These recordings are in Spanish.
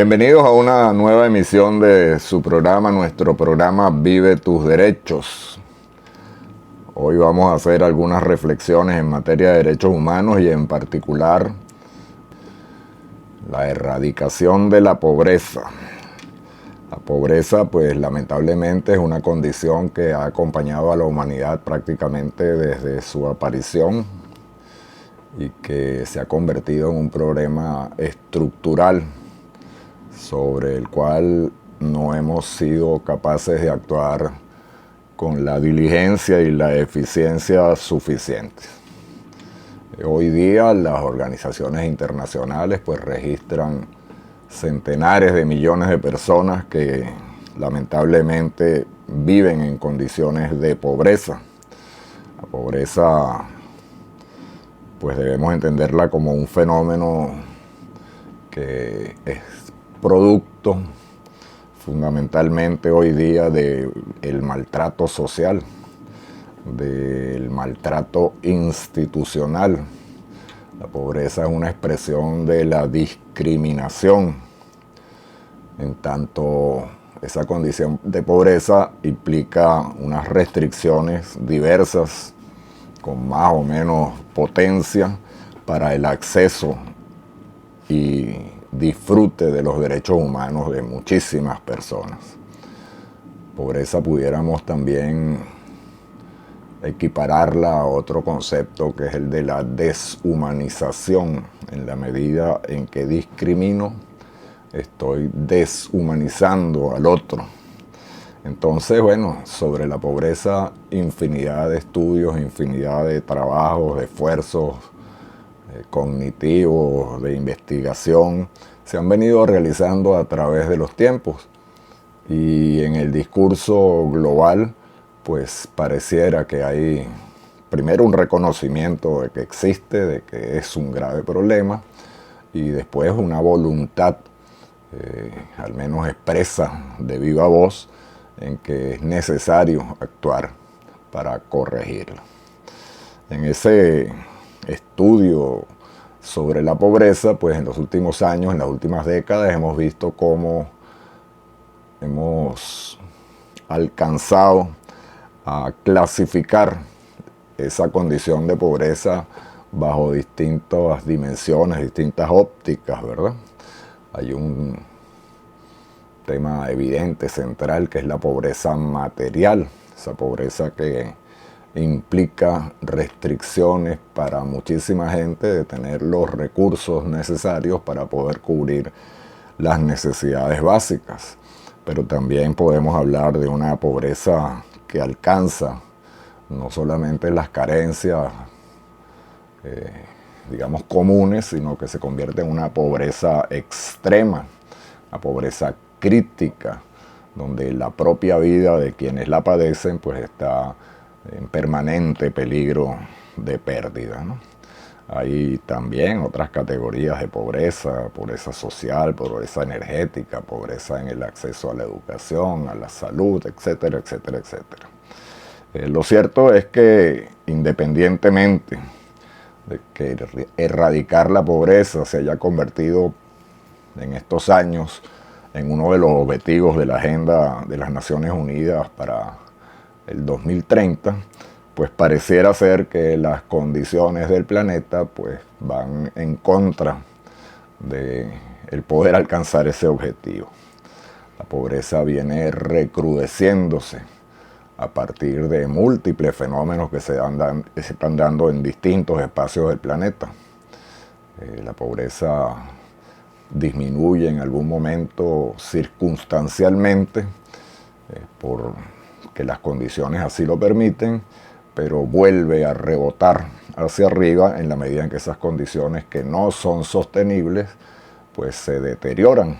Bienvenidos a una nueva emisión de su programa, nuestro programa Vive tus Derechos. Hoy vamos a hacer algunas reflexiones en materia de derechos humanos y en particular la erradicación de la pobreza. La pobreza, pues lamentablemente es una condición que ha acompañado a la humanidad prácticamente desde su aparición y que se ha convertido en un problema estructural sobre el cual no hemos sido capaces de actuar con la diligencia y la eficiencia suficientes. Hoy día las organizaciones internacionales pues registran centenares de millones de personas que lamentablemente viven en condiciones de pobreza. La pobreza pues debemos entenderla como un fenómeno que es producto fundamentalmente hoy día del maltrato social, del maltrato institucional. La pobreza es una expresión de la discriminación, en tanto esa condición de pobreza implica unas restricciones diversas con más o menos potencia para el acceso y disfrute de los derechos humanos de muchísimas personas. Pobreza pudiéramos también equipararla a otro concepto que es el de la deshumanización. En la medida en que discrimino, estoy deshumanizando al otro. Entonces, bueno, sobre la pobreza, infinidad de estudios, infinidad de trabajos, de esfuerzos cognitivos, de investigación, se han venido realizando a través de los tiempos. Y en el discurso global, pues pareciera que hay primero un reconocimiento de que existe, de que es un grave problema, y después una voluntad, al menos expresa de viva voz, en que es necesario actuar para corregirlo. En ese estudio sobre la pobreza, pues en los últimos años, en las últimas décadas, hemos visto cómo hemos alcanzado a clasificar esa condición de pobreza bajo distintas dimensiones, distintas ópticas, ¿verdad? Hay un tema evidente, central, que es la pobreza material, esa pobreza que implica restricciones para muchísima gente de tener los recursos necesarios para poder cubrir las necesidades básicas. Pero también podemos hablar de una pobreza que alcanza no solamente las carencias, digamos, comunes, sino que se convierte en una pobreza extrema, una pobreza crítica, donde la propia vida de quienes la padecen pues está en permanente peligro de pérdida, ¿no? Hay también otras categorías de pobreza, pobreza social, pobreza energética, pobreza en el acceso a la educación, a la salud, etcétera, etcétera, etcétera. Lo cierto es que independientemente de que erradicar la pobreza se haya convertido en estos años en uno de los objetivos de la Agenda de las Naciones Unidas para el 2030, pues pareciera ser que las condiciones del planeta pues van en contra de el poder alcanzar ese objetivo. La pobreza viene recrudeciéndose a partir de múltiples fenómenos que se están dando en distintos espacios del planeta. La pobreza disminuye en algún momento circunstancialmente porque las condiciones así lo permiten, pero vuelve a rebotar hacia arriba en la medida en que esas condiciones que no son sostenibles pues se deterioran.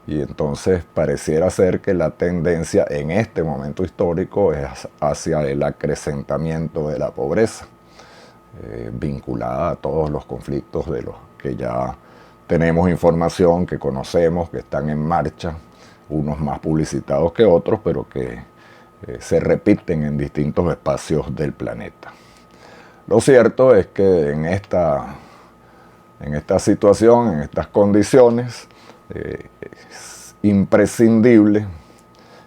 Y entonces pareciera ser que la tendencia en este momento histórico es hacia el acrecentamiento de la pobreza, vinculada a todos los conflictos de los que ya tenemos información, que conocemos, que están en marcha, unos más publicitados que otros, pero que se repiten en distintos espacios del planeta. Lo cierto es que en esta situación, en estas condiciones, Es imprescindible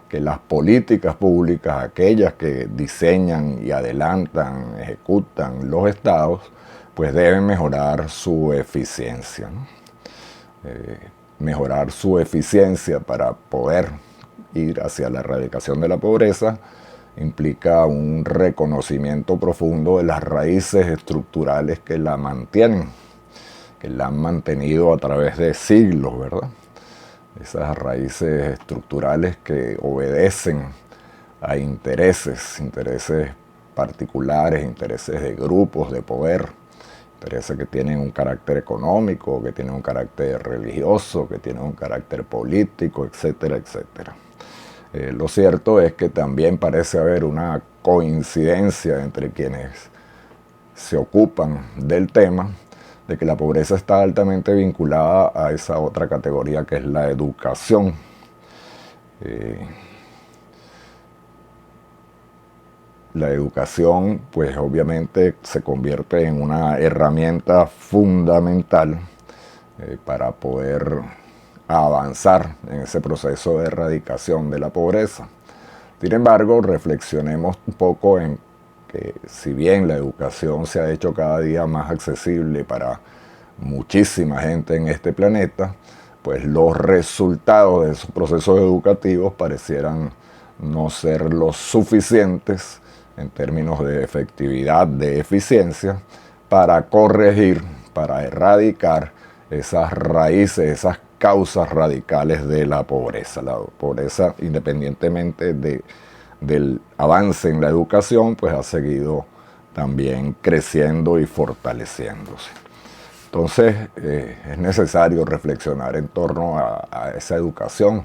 que las políticas públicas, aquellas que diseñan y adelantan, ejecutan los estados, pues deben mejorar su eficiencia, ¿no? Mejorar su eficiencia para poder ir hacia la erradicación de la pobreza implica un reconocimiento profundo de las raíces estructurales que la mantienen, que la han mantenido a través de siglos, ¿verdad? Esas raíces estructurales que obedecen a intereses particulares, intereses de grupos de poder, intereses que tienen un carácter económico, que tienen un carácter religioso, que tienen un carácter político, etcétera, etcétera. Lo cierto es que también parece haber una coincidencia entre quienes se ocupan del tema, de que la pobreza está altamente vinculada a esa otra categoría que es la educación. La educación, pues obviamente se convierte en una herramienta fundamental para poder avanzar en ese proceso de erradicación de la pobreza. Sin embargo, reflexionemos un poco en que si bien la educación se ha hecho cada día más accesible para muchísima gente en este planeta, pues los resultados de esos procesos educativos parecieran no ser lo suficientes en términos de efectividad, de eficiencia, para corregir, para erradicar esas raíces, esas causas radicales de la pobreza. La pobreza, independientemente del avance en la educación, pues ha seguido también creciendo y fortaleciéndose. Entonces es necesario reflexionar en torno a esa educación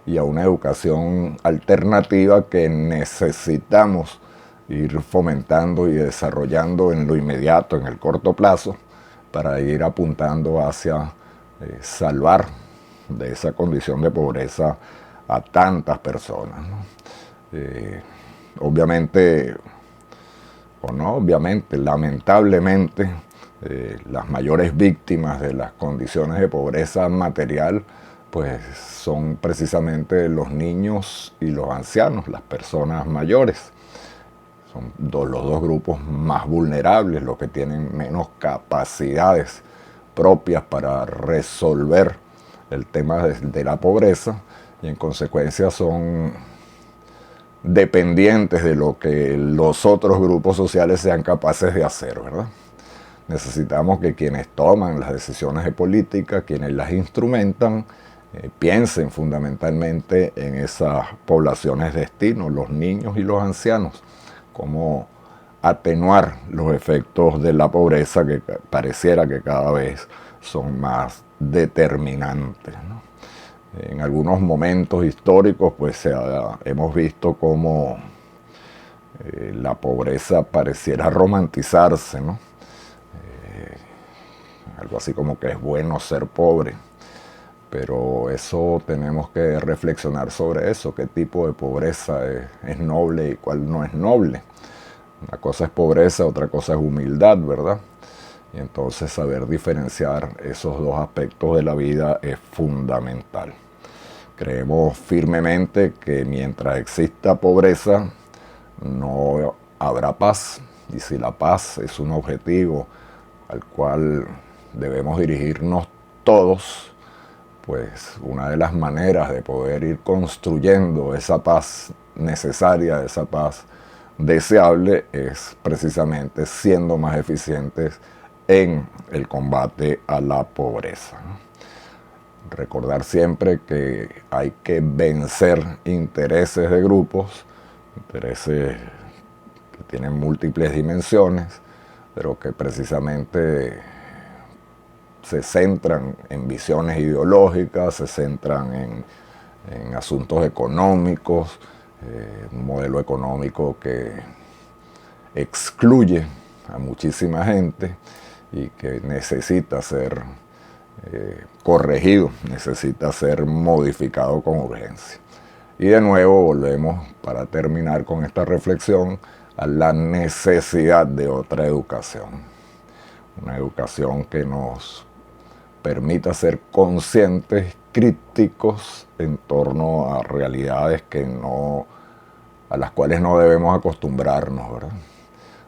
y a una educación alternativa que necesitamos ir fomentando y desarrollando en lo inmediato, en el corto plazo, para ir apuntando hacia salvar de esa condición de pobreza a tantas personas, ¿no? Obviamente, o no obviamente, lamentablemente, las mayores víctimas de las condiciones de pobreza material pues son precisamente los niños y los ancianos, las personas mayores. Son los dos grupos más vulnerables, los que tienen menos capacidades propias para resolver el tema de la pobreza y en consecuencia son dependientes de lo que los otros grupos sociales sean capaces de hacer, ¿verdad? Necesitamos que quienes toman las decisiones de política, quienes las instrumentan, piensen fundamentalmente en esas poblaciones destino, los niños y los ancianos, cómo atenuar los efectos de la pobreza que pareciera que cada vez son más determinantes, ¿no? En algunos momentos históricos pues hemos visto cómo la pobreza pareciera romantizarse, ¿no? Algo así como que es bueno ser pobre, pero eso tenemos que reflexionar sobre eso, qué tipo de pobreza es noble y cuál no es noble. Una cosa es pobreza, otra cosa es humildad, ¿verdad? Y entonces saber diferenciar esos dos aspectos de la vida es fundamental. Creemos firmemente que mientras exista pobreza no habrá paz, y si la paz es un objetivo al cual debemos dirigirnos todos, pues una de las maneras de poder ir construyendo esa paz necesaria, esa paz deseable, es precisamente siendo más eficientes en el combate a la pobreza, ¿no? Recordar siempre que hay que vencer intereses de grupos, intereses que tienen múltiples dimensiones, pero que precisamente se centran en visiones ideológicas, se centran en asuntos económicos, un modelo económico que excluye a muchísima gente y que necesita ser corregido, necesita ser modificado con urgencia. Y de nuevo volvemos, para terminar con esta reflexión, a la necesidad de otra educación. Una educación que nos permita ser conscientes, críticos en torno a realidades a las cuales no debemos acostumbrarnos, ¿verdad?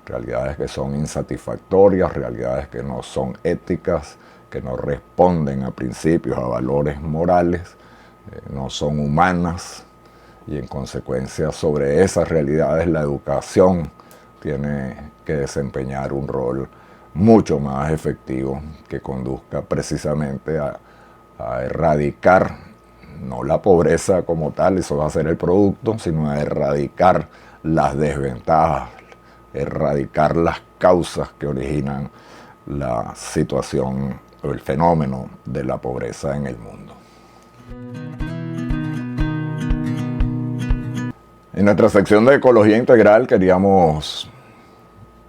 Realidades que son insatisfactorias, realidades que no son éticas, que no responden a principios, a valores morales, no son humanas, y en consecuencia sobre esas realidades la educación tiene que desempeñar un rol mucho más efectivo que conduzca precisamente a erradicar, no la pobreza como tal, eso va a ser el producto, sino a erradicar las desventajas, erradicar las causas que originan la situación o el fenómeno de la pobreza en el mundo. En nuestra sección de Ecología Integral queríamos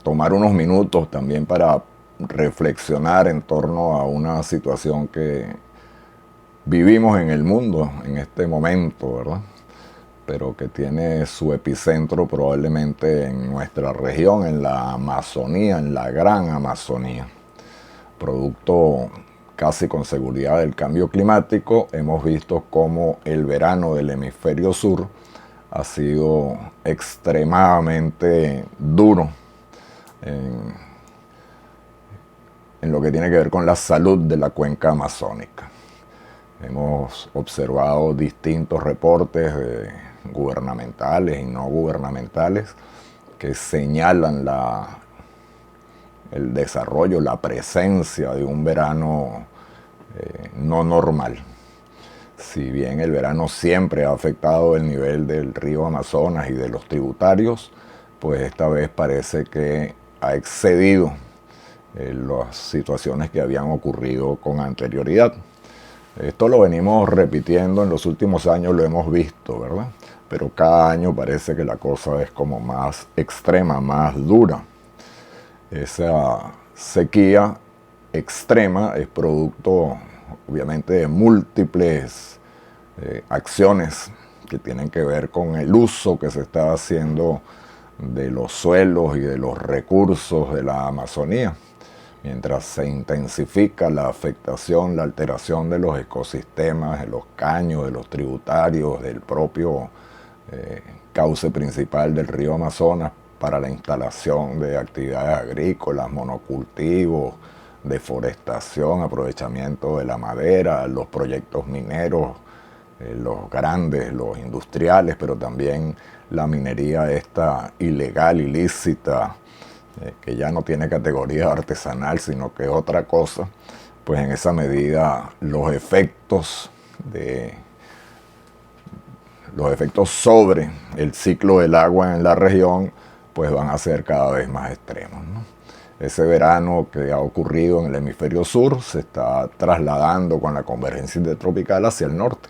tomar unos minutos también para reflexionar en torno a una situación que vivimos en el mundo en este momento, ¿verdad? Pero que tiene su epicentro probablemente en nuestra región, en la Amazonía, en la Gran Amazonía. Producto casi con seguridad del cambio climático, hemos visto cómo el verano del hemisferio sur ha sido extremadamente duro en lo que tiene que ver con la salud de la cuenca amazónica. Hemos observado distintos reportes gubernamentales y no gubernamentales que señalan el desarrollo, la presencia de un verano no normal. Si bien el verano siempre ha afectado el nivel del río Amazonas y de los tributarios, pues esta vez parece que ha excedido las situaciones que habían ocurrido con anterioridad. Esto lo venimos repitiendo en los últimos años, lo hemos visto, ¿verdad? Pero cada año parece que la cosa es como más extrema, más dura. Esa sequía extrema es producto, obviamente, de múltiples acciones que tienen que ver con el uso que se está haciendo de los suelos y de los recursos de la Amazonía. Mientras se intensifica la afectación, la alteración de los ecosistemas, de los caños, de los tributarios, del propio cauce principal del río Amazonas para la instalación de actividades agrícolas, monocultivos, deforestación, aprovechamiento de la madera, los proyectos mineros, los grandes, los industriales, pero también la minería esta ilegal, ilícita, que ya no tiene categoría artesanal, sino que es otra cosa, pues en esa medida los efectos sobre el ciclo del agua en la región pues van a ser cada vez más extremos, ¿no? Ese verano que ha ocurrido en el hemisferio sur se está trasladando con la convergencia intertropical hacia el norte.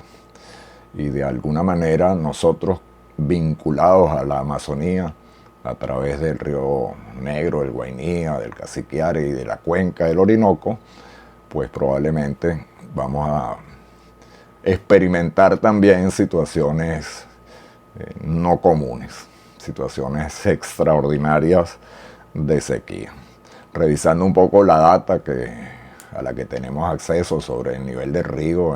Y de alguna manera nosotros, vinculados a la Amazonía, a través del río Negro, del Guainía, del Cassiquiare y de la cuenca del Orinoco, pues probablemente vamos a experimentar también situaciones no comunes, situaciones extraordinarias de sequía. Revisando un poco la data a la que tenemos acceso sobre el nivel de río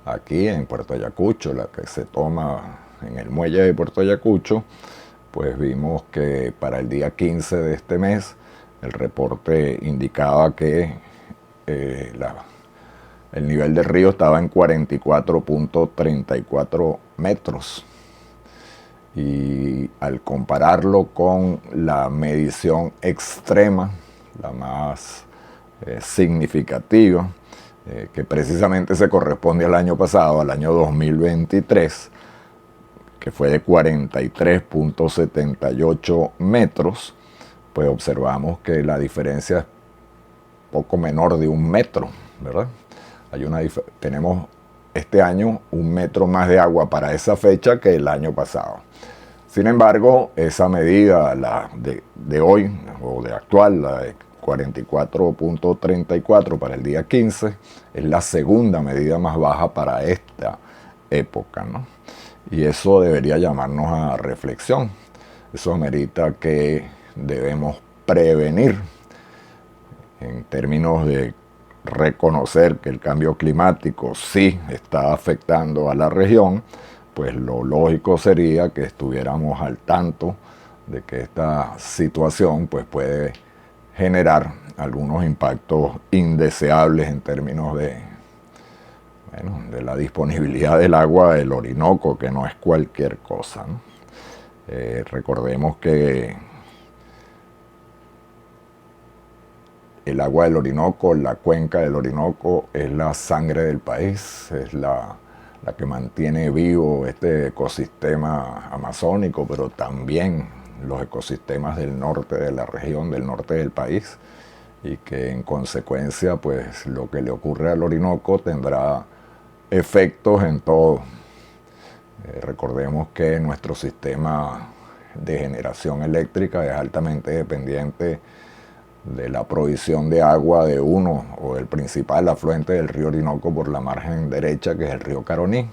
aquí en Puerto Ayacucho, la que se toma en el muelle de Puerto Ayacucho, pues vimos que para el día 15 de este mes el reporte indicaba que el nivel del río estaba en 44.34 metros. Y al compararlo con la medición extrema, la más significativa, que precisamente se corresponde al año pasado, al año 2023, que fue de 43.78 metros, pues observamos que la diferencia es poco menor de 1 metro, ¿verdad? Tenemos este año 1 metro más de agua para esa fecha que el año pasado. Sin embargo, esa medida, la de hoy, o de actual, la de 44.34 para el día 15, es la segunda medida más baja para esta época, ¿no? Y eso debería llamarnos a reflexión. Eso amerita que debemos prevenir en términos de reconocer que el cambio climático sí está afectando a la región, pues lo lógico sería que estuviéramos al tanto de que esta situación pues puede generar algunos impactos indeseables en términos de, bueno, de la disponibilidad del agua del Orinoco, que no es cualquier cosa, ¿no? Recordemos que el agua del Orinoco, la cuenca del Orinoco, es la sangre del país, es la que mantiene vivo este ecosistema amazónico, pero también los ecosistemas del norte de la región, del norte del país, y que en consecuencia, pues lo que le ocurre al Orinoco tendrá efectos en todo. Recordemos que nuestro sistema de generación eléctrica es altamente dependiente de la provisión de agua de uno o del principal afluente del río Orinoco por la margen derecha, que es el río Caroní.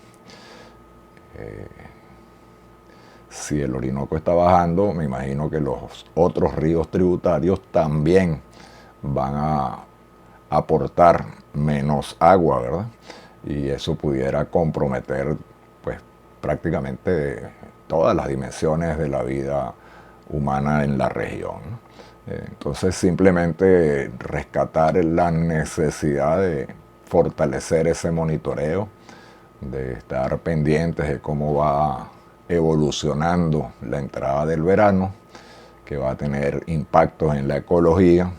Si el Orinoco está bajando, me imagino que los otros ríos tributarios también van a aportar menos agua, ¿verdad? Y eso pudiera comprometer pues prácticamente todas las dimensiones de la vida humana en la región, ¿no? Entonces simplemente rescatar la necesidad de fortalecer ese monitoreo, de estar pendientes de cómo va evolucionando la entrada del verano, que va a tener impactos en la ecología,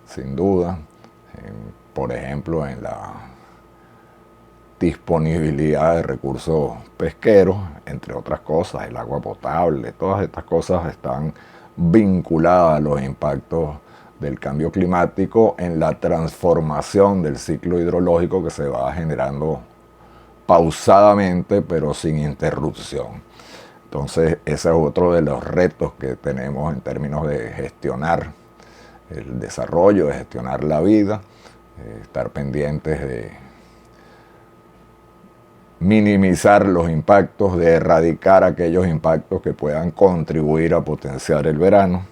sin duda, por ejemplo en la disponibilidad de recursos pesqueros, entre otras cosas, el agua potable, todas estas cosas están vinculadas a los impactos del cambio climático en la transformación del ciclo hidrológico que se va generando pausadamente pero sin interrupción. Entonces ese es otro de los retos que tenemos en términos de gestionar el desarrollo, de gestionar la vida, estar pendientes de minimizar los impactos, de erradicar aquellos impactos que puedan contribuir a potenciar el verano.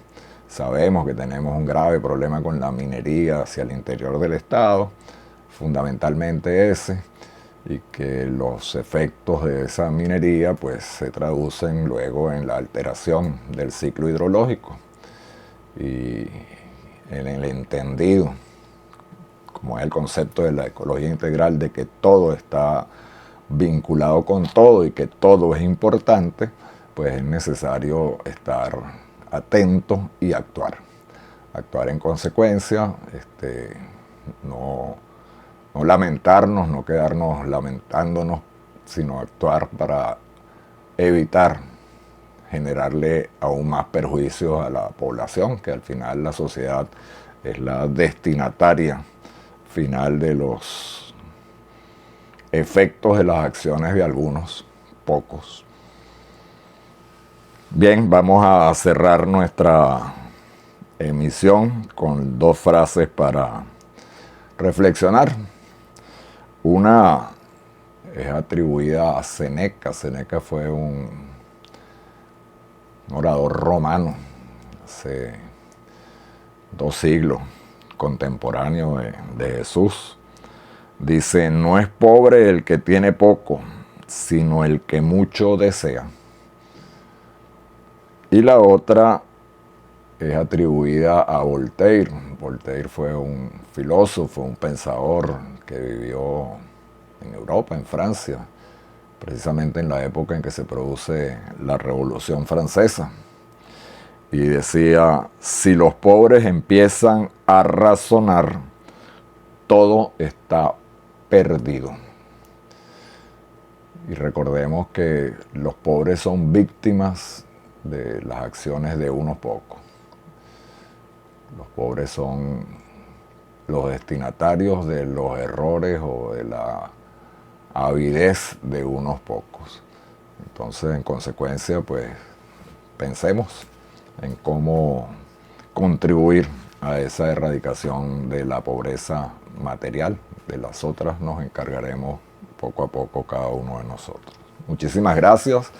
Sabemos que tenemos un grave problema con la minería hacia el interior del estado, fundamentalmente ese, y que los efectos de esa minería pues se traducen luego en la alteración del ciclo hidrológico y en el entendido, como es el concepto de la ecología integral, de que todo está vinculado con todo y que todo es importante, pues es necesario estar atento y actuar. Actuar en consecuencia, no lamentarnos, no quedarnos lamentándonos, sino actuar para evitar generarle aún más perjuicios a la población, que al final la sociedad es la destinataria final de los efectos de las acciones de algunos pocos. Bien, vamos a cerrar nuestra emisión con dos frases para reflexionar. Una es atribuida a Séneca. Séneca fue un orador romano hace 2 siglos, contemporáneo de Jesús. Dice: no es pobre el que tiene poco, sino el que mucho desea. Y la otra es atribuida a Voltaire. Voltaire fue un filósofo, un pensador que vivió en Europa, en Francia, precisamente en la época en que se produce la Revolución Francesa. Y decía: si los pobres empiezan a razonar, todo está perdido. Y recordemos que los pobres son víctimas de las acciones de unos pocos. Los pobres son los destinatarios de los errores o de la avidez de unos pocos. Entonces, en consecuencia, pues pensemos en cómo contribuir a esa erradicación de la pobreza material. De las otras nos encargaremos poco a poco cada uno de nosotros. Muchísimas gracias.